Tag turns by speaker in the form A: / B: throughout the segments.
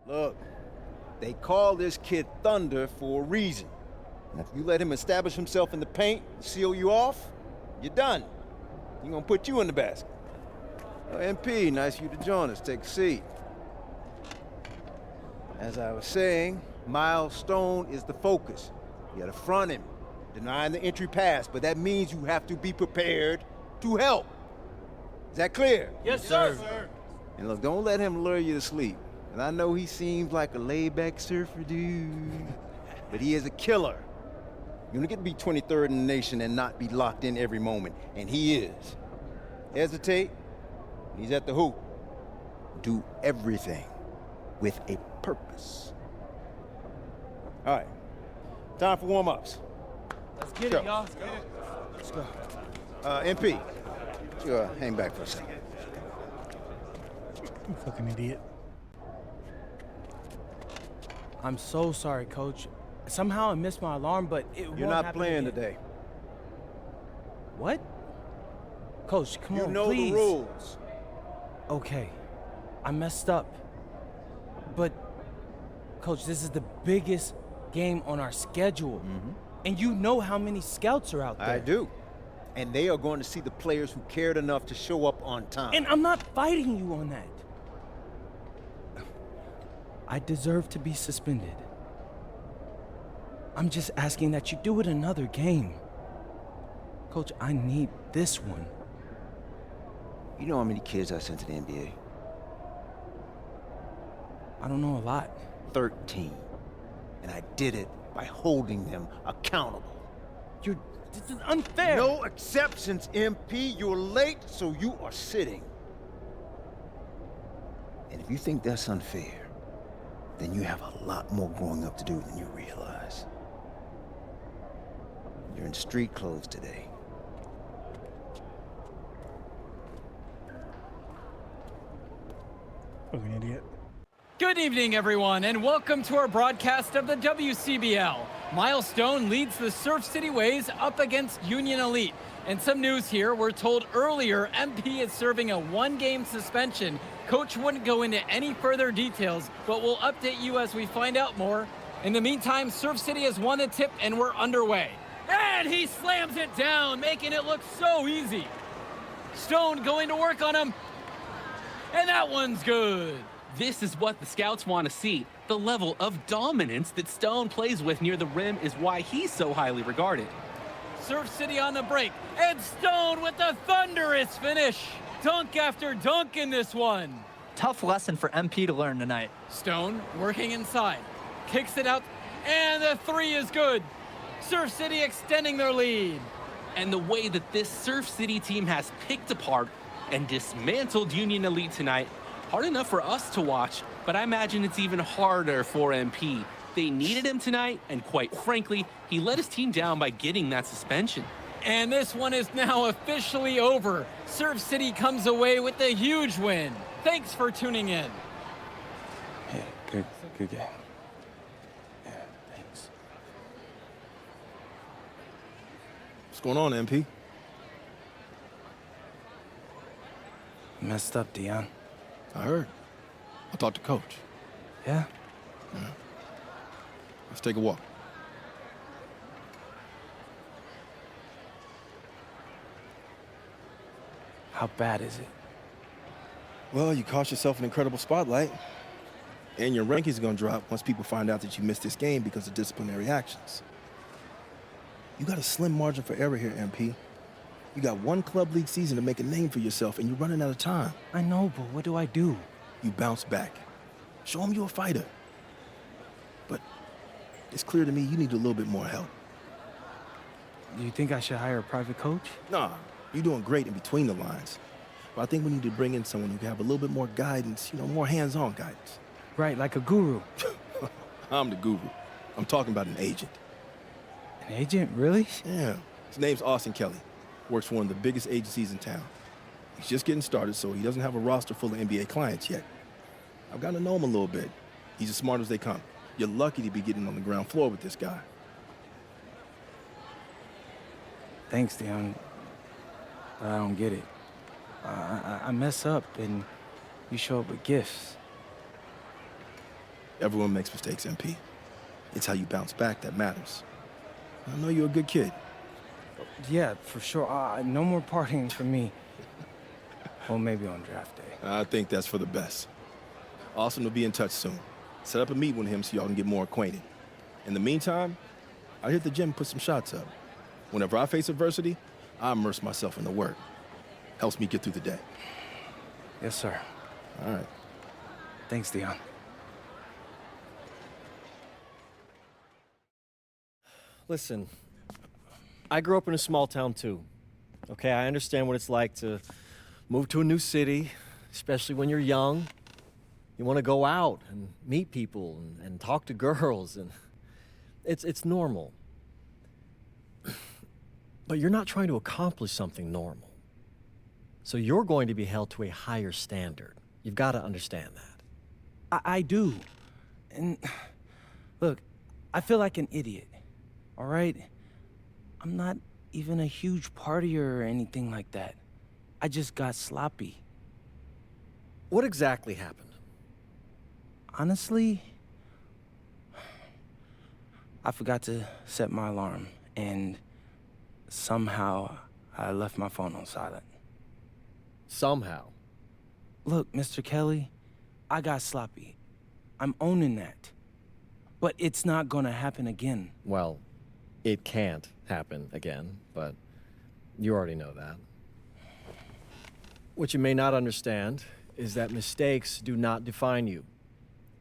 A: Look, they call this kid Thunder for a reason. And if you let him establish himself in the paint, seal you off, you're done. He's gonna put you in the basket. MP, nice of you to join us. Take a seat. As I was saying, Miles Stone is the focus. You gotta front him, denying the entry pass, but that means you have to be prepared to help. Is that clear?
B: Yes, sir.
A: And look, don't let him lure you to sleep. And I know he seems like a laid-back surfer dude, but he is a killer. You don't get to be 23rd in the nation and not be locked in every moment, and he is. Hesitate, he's at the hoop. Do everything with a purpose. All right, time for warm-ups.
B: Let's get it, y'all.
A: Let's go. MP, you hang back for a second.
C: You fucking idiot.
B: I'm so sorry, Coach. Somehow I missed my alarm, but it won't
A: You're not
B: happen
A: playing
B: again.
A: today.
B: What? Coach, come on,
A: You know
B: please.
A: the rules.
B: Okay, I messed up. But, Coach, this is the biggest game on our schedule. And you know how many scouts are out there.
A: I do. And they are going to see the players who cared enough to show up on time.
B: And I'm not fighting you on that. I deserve to be suspended. I'm just asking that you do it another game. Coach, I need this one.
A: You know how many kids I sent to the NBA?
B: I don't know a lot.
A: 13. And I did it by holding them accountable.
B: This is unfair.
A: No exceptions, MP. You're late, so you are sitting. And if you think that's unfair, then you have a lot more growing up to do than you realize. You're in street clothes today.
C: Fucking idiot.
D: Good evening, everyone, and welcome to our broadcast of the WCBL. Miles Stone leads the Surf City Waves up against Union Elite. And some news here, we're told earlier MP is serving a one-game suspension. Coach wouldn't go into any further details, but we'll update you as we find out more. In the meantime, Surf City has won the tip and we're underway. And he slams it down, making it look so easy. Stone going to work on him. And that one's good.
E: This is what the scouts want to see. The level of dominance that Stone plays with near the rim is why he's so highly regarded.
D: Surf City on the break, and Stone with the thunderous finish. Dunk after dunk in this one.
F: Tough lesson for MP to learn tonight.
D: Stone working inside, kicks it out, and the three is good. Surf City extending their lead.
E: And the way that this Surf City team has picked apart and dismantled Union Elite tonight, hard enough for us to watch, but I imagine it's even harder for MP. They needed him tonight, and quite frankly, he let his team down by getting that suspension.
D: And this one is now officially over. Surf City comes away with a huge win. Thanks for tuning in.
B: Hey, good game. Yeah, thanks.
G: What's going on, MP?
B: Messed up, Dion.
G: I heard. I talked to Coach.
B: Yeah?
G: Let's take a walk.
B: How bad is it?
G: Well, you cost yourself an incredible spotlight. And your rankings are going to drop once people find out that you missed this game because of disciplinary actions. You got a slim margin for error here, MP. You got one club league season to make a name for yourself, and you're running out of time.
B: I know, but what do I do?
G: You bounce back. Show them you're a fighter. But it's clear to me you need a little bit more help.
B: Do you think I should hire a private coach?
G: Nah, you're doing great in between the lines. But I think we need to bring in someone who can have a little bit more guidance, more hands-on guidance.
B: Right, like a guru.
G: I'm the guru. I'm talking about an agent.
B: An agent, really?
G: Yeah. His name's Austin Kelly. Works for one of the biggest agencies in town. He's just getting started, so he doesn't have a roster full of NBA clients yet. I've gotten to know him a little bit. He's as smart as they come. You're lucky to be getting on the ground floor with this guy.
B: Thanks, Dion. But I don't get it. I mess up and you show up with gifts.
G: Everyone makes mistakes, MP. It's how you bounce back that matters. I know you're a good kid.
B: Yeah, for sure. No more partying for me. Well, maybe on draft day.
G: I think that's for the best. Austin will be in touch soon. Set up a meet with him so y'all can get more acquainted. In the meantime, I hit the gym and put some shots up. Whenever I face adversity, I immerse myself in the work. Helps me get through the day.
B: Yes, sir.
G: All right.
B: Thanks, Dion.
C: Listen, I grew up in a small town too. Okay, I understand what it's like to move to a new city, especially when you're young. You want to go out and meet people and talk to girls, and it's normal. But you're not trying to accomplish something normal. So you're going to be held to a higher standard. You've got to understand that.
B: I do. And look, I feel like an idiot, all right? I'm not even a huge partier or anything like that. I just got sloppy.
C: What exactly happened?
B: Honestly, I forgot to set my alarm, and somehow I left my phone on silent.
C: Somehow.
B: Look, Mr. Kelly, I got sloppy. I'm owning that. But it's not gonna happen again.
C: Well, it can't happen again, but you already know that. What you may not understand is that mistakes do not define you.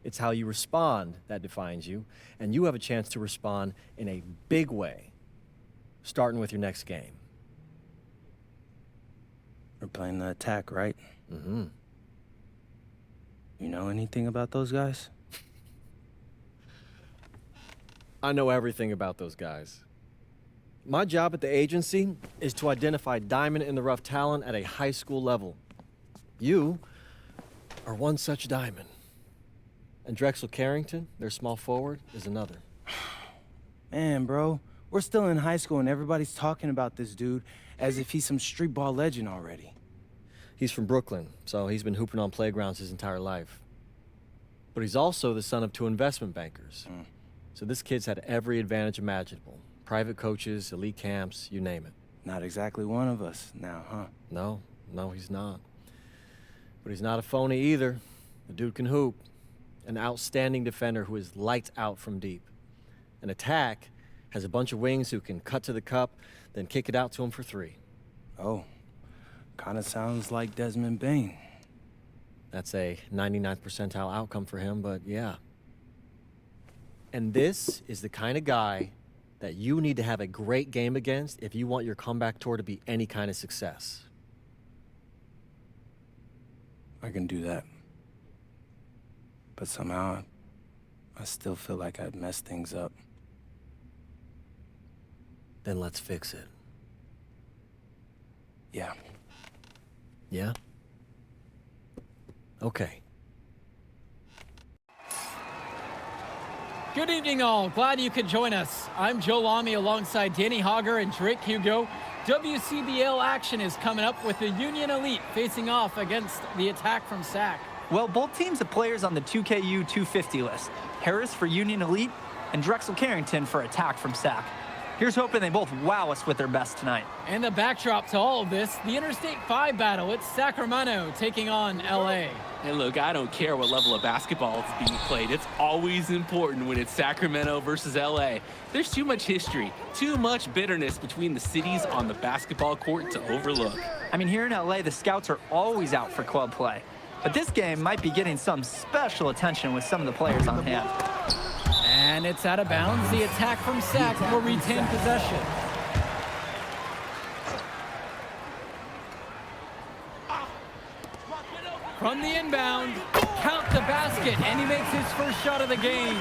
C: It's how you respond that defines you, and you have a chance to respond in a big way, starting with your next game.
B: We're playing the attack, right?
C: Mm-hmm.
B: You know anything about those guys?
C: I know everything about those guys. My job at the agency is to identify diamond-in-the-rough talent at a high school level. You are one such diamond. And Drexel Carrington, their small forward, is another.
B: Man, bro, we're still in high school and everybody's talking about this dude as if he's some street ball legend already.
C: He's from Brooklyn, so he's been hooping on playgrounds his entire life. But he's also the son of 2 investment bankers. So this kid's had every advantage imaginable. Private coaches, elite camps, you name it.
B: Not exactly one of us now, huh?
C: No, he's not. But he's not a phony either. The dude can hoop. An outstanding defender who is lights out from deep. An attack has a bunch of wings who can cut to the cup, then kick it out to him for 3.
B: Oh, kind of sounds like Desmond Bain.
C: That's a 99th percentile outcome for him, but yeah. And this is the kind of guy that you need to have a great game against if you want your comeback tour to be any kind of success.
B: I can do that. But somehow, I still feel like I'd messed things up.
C: Then let's fix it.
B: Yeah.
C: Yeah? Okay.
D: Good evening, all. Glad you could join us. I'm Joe Lamy alongside Danny Hogger and Drake Hugo. WCBL action is coming up with the Union Elite facing off against the attack from SAC.
F: Well, both teams have players on the 2KU 250 list. Harris for Union Elite and Drexel Carrington for attack from SAC. Here's hoping they both wow us with their best tonight.
D: And the backdrop to all of this, the Interstate 5 battle. It's Sacramento taking on LA.
E: And look, I don't care what level of basketball is being played. It's always important when it's Sacramento versus LA. There's too much history, too much bitterness between the cities on the basketball court to overlook.
F: I mean, here in LA, the scouts are always out for club play. But this game might be getting some special attention with some of the players on hand.
D: And it's out of bounds. The attack from SAC will retain possession. From the inbound, count the basket, and he makes his first shot of the game.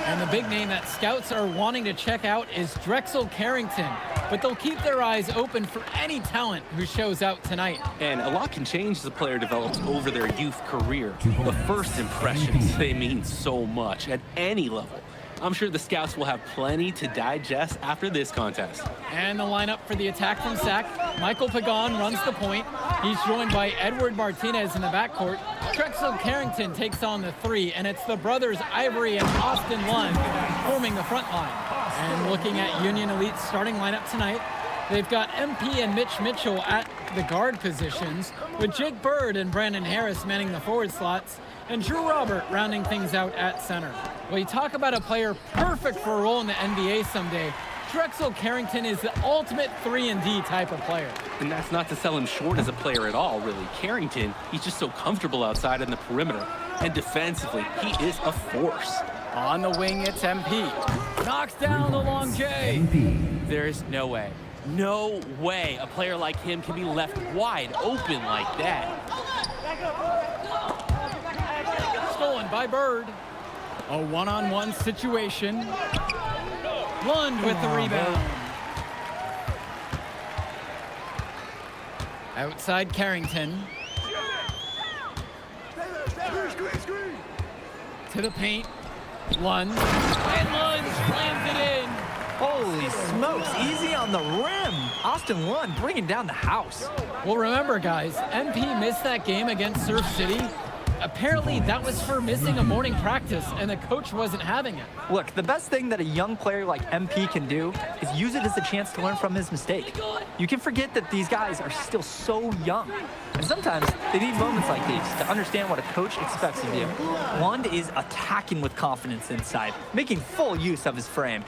D: And the big name that scouts are wanting to check out is Drexel Carrington. But they'll keep their eyes open for any talent who shows out tonight.
E: And a lot can change as a player develops over their youth career. The first impressions, they mean so much at any level. I'm sure the scouts will have plenty to digest after this contest.
D: And the lineup for the attack from Sac. Michael Pagan runs the point. He's joined by Edward Martinez in the backcourt. Drexel Carrington takes on the 3, and it's the brothers Ivory and Austin Lund forming the front line. And looking at Union Elite's starting lineup tonight, they've got MP and Mitch Mitchell at the guard positions, with Jake Bird and Brandon Harris manning the forward slots, and Drew Robert rounding things out at center. Well, you talk about a player perfect for a role in the NBA someday. Drexel Carrington is the ultimate 3-and-D type of player.
E: And that's not to sell him short as a player at all, really. Carrington, he's just so comfortable outside in the perimeter. And defensively, he is a force.
D: On the wing, it's MP. Knocks down the long J.
E: There's no way a player like him can be left wide open like that.
D: Stolen by Bird. A one-on-one situation. Lund with the rebound. Outside Carrington. To the paint. Lund. And Lund slams it in.
F: Holy smokes, easy on the rim. Austin Lund bringing down the house.
D: Well, remember, guys, MP missed that game against Surf City. Apparently, that was for missing a morning practice, and the coach wasn't having it.
F: Look, the best thing that a young player like MP can do is use it as a chance to learn from his mistake. You can forget that these guys are still so young. And sometimes they need moments like these to understand what a coach expects of you. Lund is attacking with confidence inside, making full use of his frame.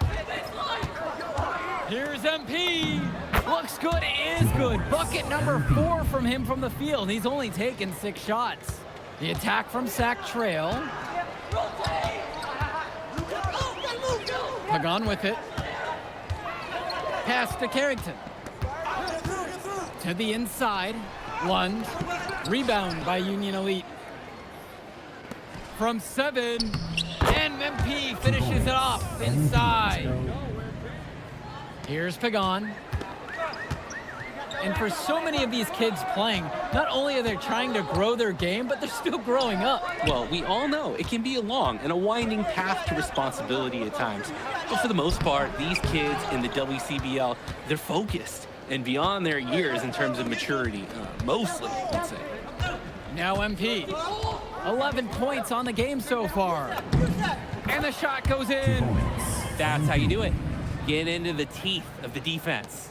D: Here's MP. Looks good, is good. Bucket number 4 from him from the field. He's only taken 6 shots. The attack from Sac Trail. Pagan with it. Pass to Carrington. To the inside. Lund. Rebound by Union Elite. From 7. And MP finishes it off inside. Here's Pagan. And for so many of these kids playing, not only are they trying to grow their game, but they're still growing up.
E: Well, we all know it can be a long and a winding path to responsibility at times. But for the most part, these kids in the WCBL, they're focused and beyond their years in terms of maturity, mostly, I'd say.
D: Now MP. 11 points on the game so far. And the shot goes in.
E: That's how you do it. Get into the teeth of the defense.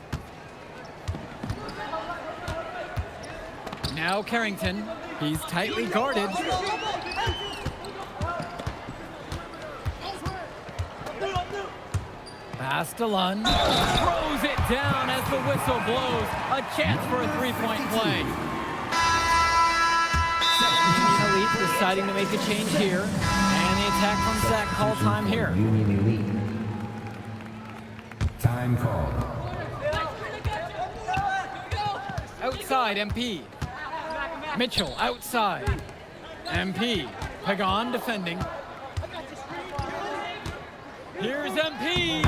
D: Now Carrington. He's tightly guarded. Pass to Lund. Throws it down as the whistle blows. A chance for a 3-point play. Union Elite deciding to make a change here. And the attack from Sac call time here.
H: Union Elite. Time call.
D: Outside, MP. Mitchell outside. MP. Pagan defending. Here's MP.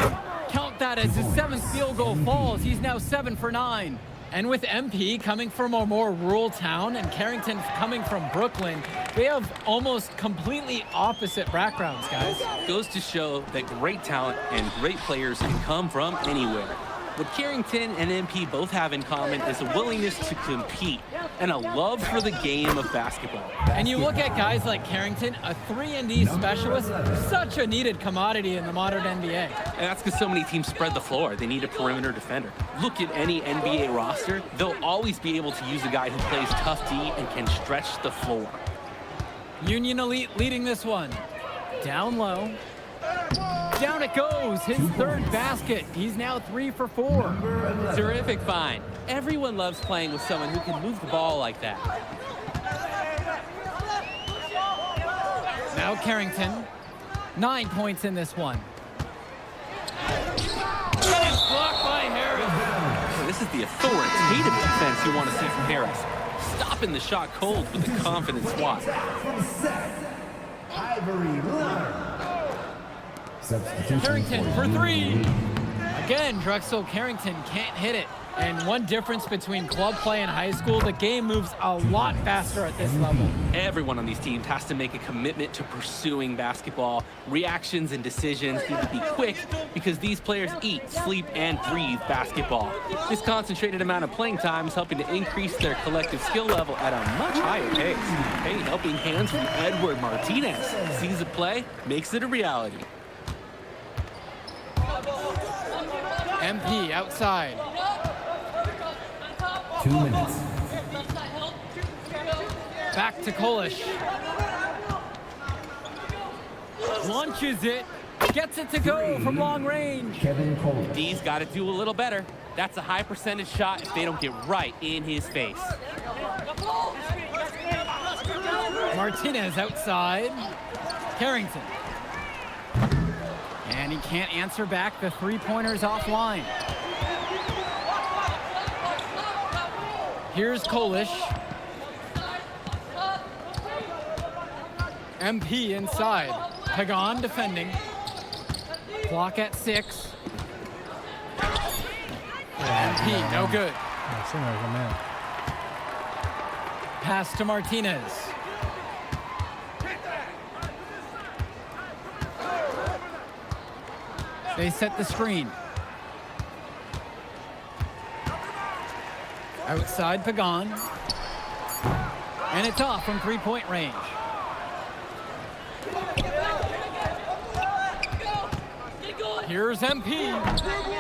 D: Count that as his 7th field goal falls. He's now 7 for 9. And with MP coming from a more rural town and Carrington coming from Brooklyn, they have almost completely opposite backgrounds, guys.
E: Goes to show that great talent and great players can come from anywhere. What Carrington and MP both have in common is a willingness to compete and a love for the game of basketball.
D: And you look at guys like Carrington, a 3-and-D specialist, such a needed commodity in the modern NBA.
E: And that's because so many teams spread the floor. They need a perimeter defender. Look at any NBA roster. They'll always be able to use a guy who plays tough D and can stretch the floor.
D: Union Elite leading this one. Down low. Down it goes, his 3rd basket. He's now 3 for 4.
E: Terrific find. Everyone loves playing with someone who can move the ball like that.
D: Now Carrington, 9 points in this one. And it's blocked by Harris.
E: This is the authoritative defense you want to see from Harris. Stopping the shot cold with a confident swat.
H: Ivory Lund.
D: Carrington for 3. Again, Drexel Carrington can't hit it. And one difference between club play and high school, the game moves a lot faster at this level.
E: Everyone on these teams has to make a commitment to pursuing basketball. Reactions and decisions need to be quick because these players eat, sleep, and breathe basketball. This concentrated amount of playing time is helping to increase their collective skill level at a much higher pace. Hey, helping hands from Edward Martinez. Sees it play, makes it a reality.
D: MP outside.
H: 2 minutes.
D: Back to Kolish. Launches it. Gets it to go from long range.
H: Kevin Cole.
E: D's got to do a little better. That's a high percentage shot if they don't get right in his face.
D: Martinez outside. Carrington. And he can't answer back. The three-pointer's offline. Here's Kolish. MP inside. Pagan defending. Clock at 6. MP, no good. Pass to Martinez. They set the screen. Outside Pagan. And it's off from three-point range. Here's MP.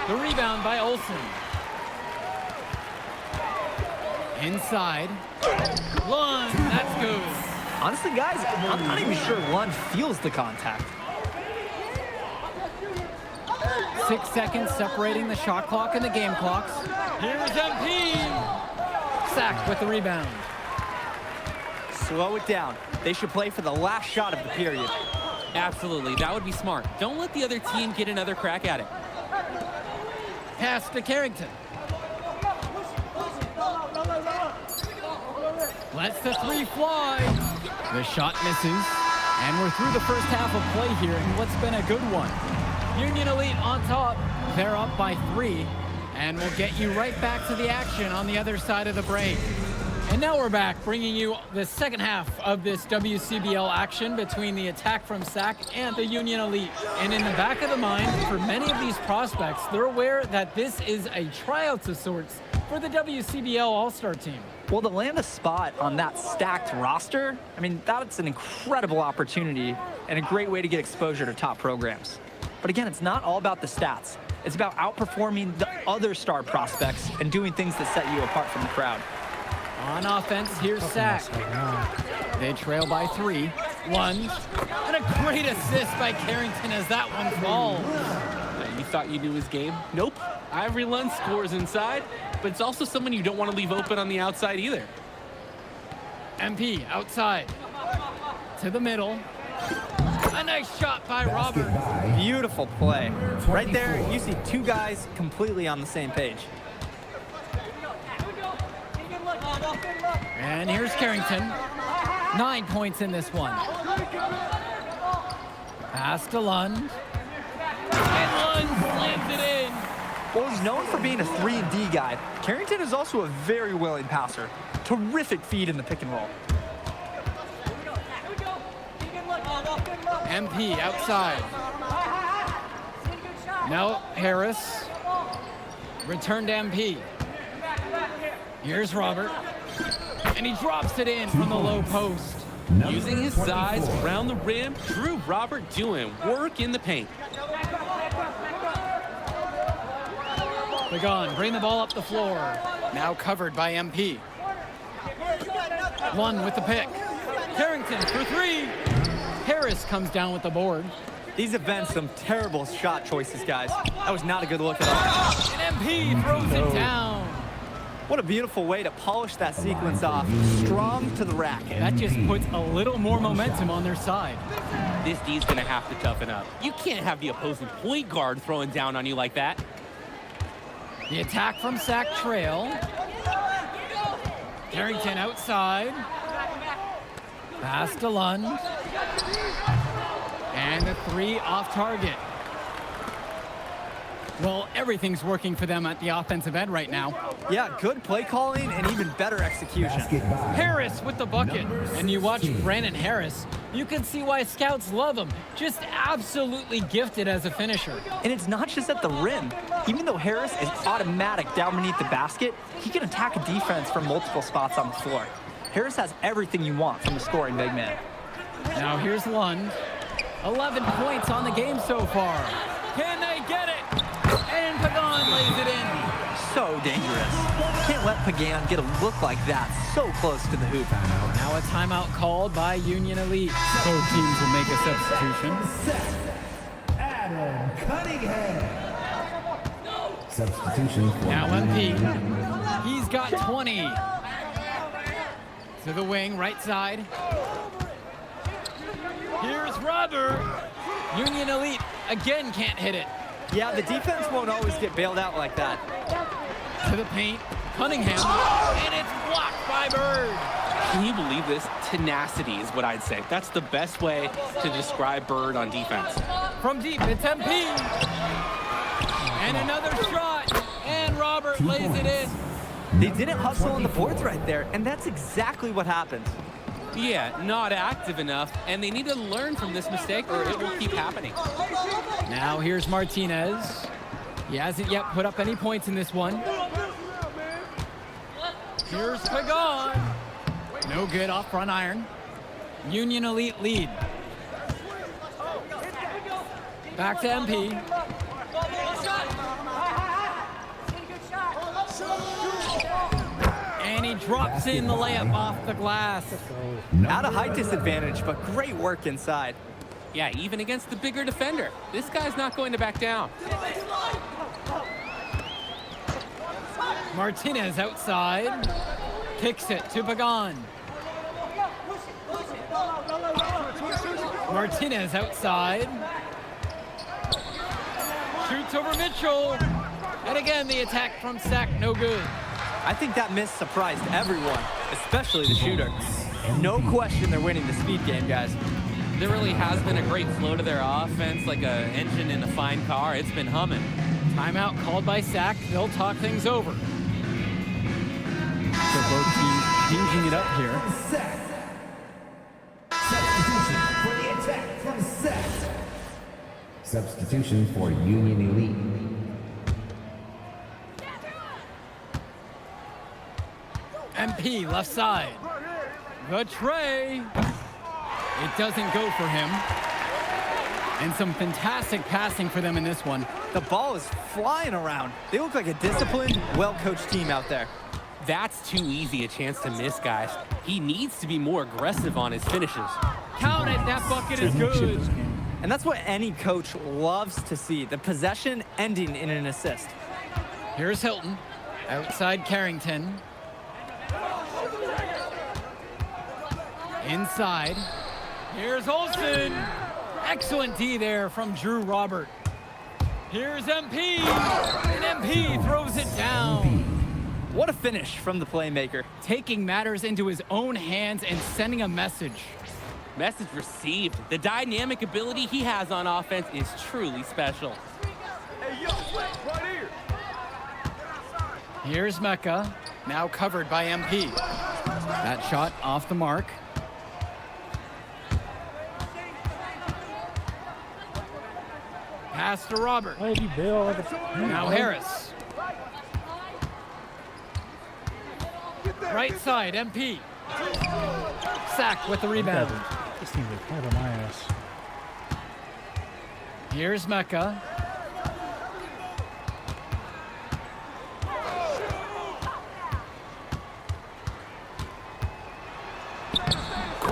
D: The rebound by Olsen. Inside. Lund, that's good.
F: Honestly, guys, I'm not even sure Lund feels the contact.
D: 6 seconds separating the shot clock and the game clocks. Here's MP. Sacked with the rebound.
F: Slow it down. They should play for the last shot of the period.
E: Absolutely, that would be smart. Don't let the other team get another crack at it.
D: Pass to Carrington. Lets the three fly. The shot misses. And we're through the first half of play here in what's been a good one. Union Elite on top. They're up by 3. And we'll get you right back to the action on the other side of the break. And now we're back, bringing you the second half of this WCBL action between the attack from SAC and the Union Elite. And in the back of the mind, for many of these prospects, they're aware that this is a tryout of sorts for the WCBL All-Star team.
F: Well, to land a spot on that stacked roster, I mean, that's an incredible opportunity and a great way to get exposure to top programs. But again, it's not all about the stats. It's about outperforming the other star prospects and doing things that set you apart from the crowd.
D: On offense, here's Sack. They trail by 3. Lunge. And a great assist by Carrington as that one falls.
E: You thought you knew his game? Nope. Ivory Lund scores inside, but it's also someone you don't want to leave open on the outside either.
D: MP outside. To the middle. A nice shot by Robert.
F: Beautiful play. Right there, you see two guys completely on the same page.
D: And here's Carrington. 9 points in this one. Pass to Lund. And Lund slams it in.
F: Well, he's known for being a 3-and-D guy. Carrington is also a very willing passer. Terrific feed in the pick and roll.
D: MP outside. Now Harris. Return to MP. Here's Robert. And he drops it in from the low post.
E: Using his size around the rim, Drew Robert doing work in the paint.
D: Pagan, bring the ball up the floor. Now covered by MP. Lund with the pick. Carrington for 3. Harris comes down with the board.
F: These have been some terrible shot choices, guys. That was not a good look at all.
D: And MP throws it down.
F: What a beautiful way to polish that sequence off. Strong to the rack.
D: That just puts a little more momentum on their side.
E: This D's gonna have to toughen up. You can't have the opposing point guard throwing down on you like that.
D: The attack from Sac trail. Carrington outside. Pass to Lund. And the 3 off target. Well, everything's working for them at the offensive end right now.
F: Yeah, good play calling and even better execution.
H: Basket by
D: Harris with the bucket. And you watch
H: 16.
D: Brandon Harris, you can see why scouts love him. Just absolutely gifted as a finisher.
F: And it's not just at the rim. Even though Harris is automatic down beneath the basket, he can attack a defense from multiple spots on the floor. Harris has everything you want from a scoring big man.
D: Now here's Lund. 11 points on the game so far. Can they get it? And Pagan lays it in.
F: So dangerous. Can't let Pagan get a look like that so close to the hoop.
D: Now a timeout called by Union Elite. Both teams will make a substitution.
H: Adam Cunningham. Substitution for
D: Now MP.
H: Union.
D: He's got 20. To the wing, right side. Here's Robert. Union Elite again can't hit it.
F: Yeah, the defense won't always get bailed out like that.
D: To the paint, Cunningham, and it's blocked by Bird.
E: Can you believe this? Tenacity is what I'd say. That's the best way to describe Bird on defense.
D: From deep, it's MP. And another shot, and Robert lays it in.
F: They didn't hustle on the boards right there, and that's exactly what happened.
E: Yeah, not active enough, and they need to learn from this mistake or it will keep happening.
D: Now here's Martinez. He hasn't yet put up any points in this one. Here's Pagan. No good off front iron. Union Elite lead. Back to MP. And he drops in the layup off the glass.
F: At a height disadvantage, but great work inside.
E: Yeah, even against the bigger defender. This guy's not going to back down.
D: Martinez outside. Kicks it to Pagan. Martinez outside. Shoots over Mitchell. And again, the attack from Sack, no good.
F: I think that miss surprised everyone, especially the shooter. No question they're winning the speed game, guys.
E: There really has been a great flow to their offense, like an engine in a fine car. It's been humming.
D: Timeout called by Sack. They'll talk things over. So both teams changing it up here.
H: Substitution for the attack from Seth. Substitution for Union Elite.
D: MP left side. The tray. It doesn't go for him. And some fantastic passing for them in this one.
F: The ball is flying around. They look like a disciplined, well-coached team out there.
E: That's too easy a chance to miss, guys. He needs to be more aggressive on his finishes.
D: Count it, that bucket is good.
F: And that's what any coach loves to see, the possession ending in an assist.
D: Here's Hilton. Outside Carrington. Inside. Here's Olsen. Excellent D there from Drew Robert. Here's MP. And MP throws it down.
F: What a finish from the playmaker.
D: Taking matters into his own hands and sending a message.
E: Message received. The dynamic ability he has on offense is truly special.
D: Here's Mecca, now covered by MP. That shot off the mark. Pass to Robert. Now Harris. Right side, MP. Sack with the rebound.
I: This thing is hard on my ass.
D: Here's Mecca.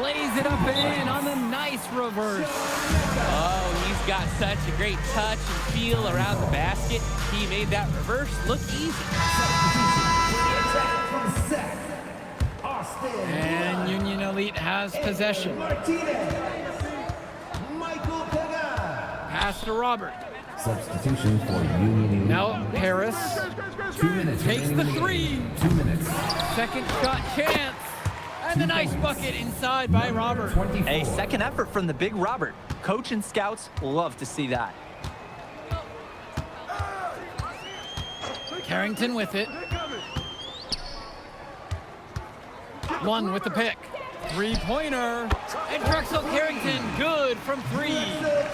D: Lays it up and in on the nice reverse.
E: Oh, he's got such a great touch and feel around the basket. He made that reverse look easy.
D: And Union Elite has possession. Pass to Robert.
H: Substitution for Union Elite.
D: Now Harris
H: 2 minutes.
D: takes the three.
H: 2 minutes.
D: Second shot chance. And the nice bucket inside by Robert.
H: 24.
F: A second effort from the big Robert. Coach and scouts love to see that.
D: Carrington with it. One with the pick. Three-pointer. And Drexel Carrington, good from three.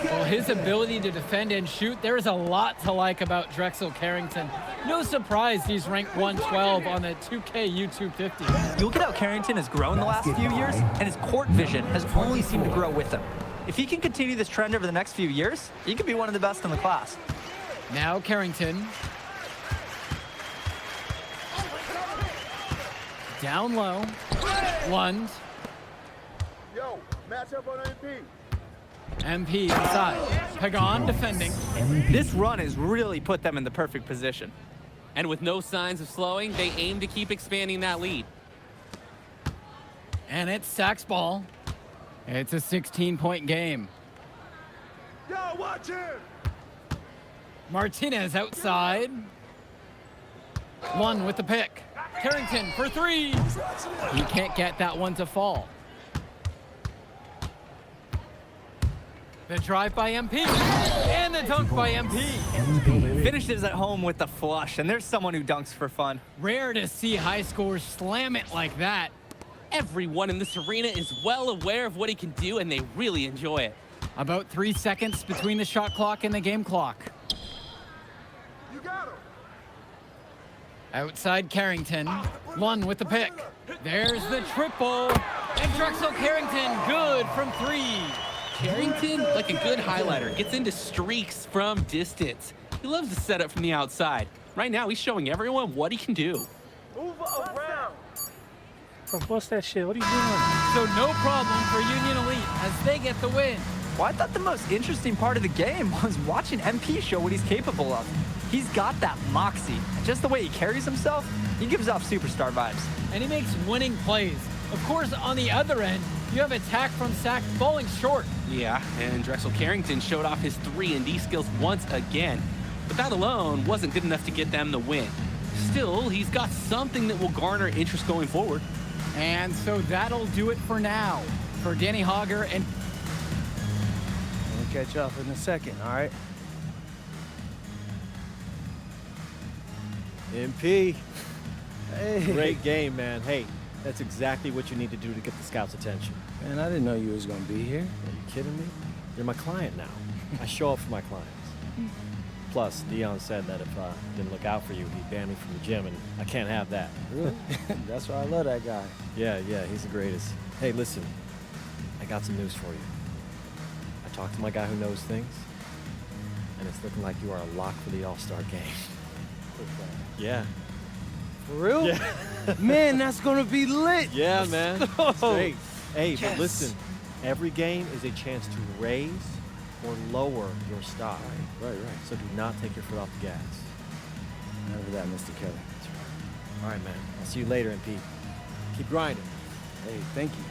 D: Well, his ability to defend and shoot, there is a lot to like about Drexel Carrington. No surprise he's ranked 112 on the 2K YouTube 50.
F: You look at how Carrington has grown the last few years, and his court vision has only seemed to grow with him. If he can continue this trend over the next few years, he could be one of the best in the class.
D: Now Carrington. Down low. Lund.
J: Yo, match up on MP.
D: MP inside. Pagan defending.
F: This run has really put them in the perfect position.
E: And with no signs of slowing, they aim to keep expanding that lead.
D: And it's Sachs ball. It's a 16-point game.
J: Yo, watch him.
D: Martinez outside. One with the pick. Carrington for three. He can't get that one to fall. The drive by MP. And the dunk by MP.
F: Finishes at home with the flush, and there's someone who dunks for fun.
D: Rare to see high scores slam it like that.
E: Everyone in this arena is well aware of what he can do, and they really enjoy it.
D: About 3 seconds between the shot clock and the game clock.
J: You got him.
D: Outside Carrington. One with the pick. There's the triple. And Drexel Carrington, good from three.
E: Carrington, like a good highlighter, gets into streaks from distance. He loves to set up from the outside. Right now, he's showing everyone what he can do.
J: Move around.
I: Bro, bust that shit. What are you doing?
D: So no problem for Union Elite as they get the win.
F: Well, I thought the most interesting part of the game was watching MP show what he's capable of. He's got that moxie. And just the way he carries himself, he gives off superstar vibes.
D: And he makes winning plays. Of course, on the other end, you have attack from Sack falling short.
E: Yeah, and Drexel Carrington showed off his 3-and-D skills once again. But that alone wasn't good enough to get them the win. Still, he's got something that will garner interest going forward.
D: And so that'll do it for now. For Danny Hogger and...
B: We'll catch up in a second, all right?
C: MP.
B: Hey.
C: Great game, man. Hey, that's exactly what you need to do to get the scouts' attention.
B: Man, I didn't know you was gonna be here.
C: Are you kidding me? You're my client now. I show up for my clients. Plus, Dion said that if I didn't look out for you, he'd ban me from the gym, and I can't have that.
B: Really? That's why I love that guy.
C: Yeah, he's the greatest. Hey, listen, I got some news for you. I talked to my guy who knows things, and it's looking like you are a lock for the All-Star game. Yeah.
B: For real?
C: Yeah.
B: Man, that's gonna be lit.
C: Yeah, man. It's great. Hey,
B: Yes.
C: but listen, every game is a chance to raise or lower your stock.
B: Right.
C: So do not take your foot off the gas.
B: Remember that, Mr. Kelly.
C: All right, man. I'll see you later, MP. Keep grinding.
B: Hey, thank you.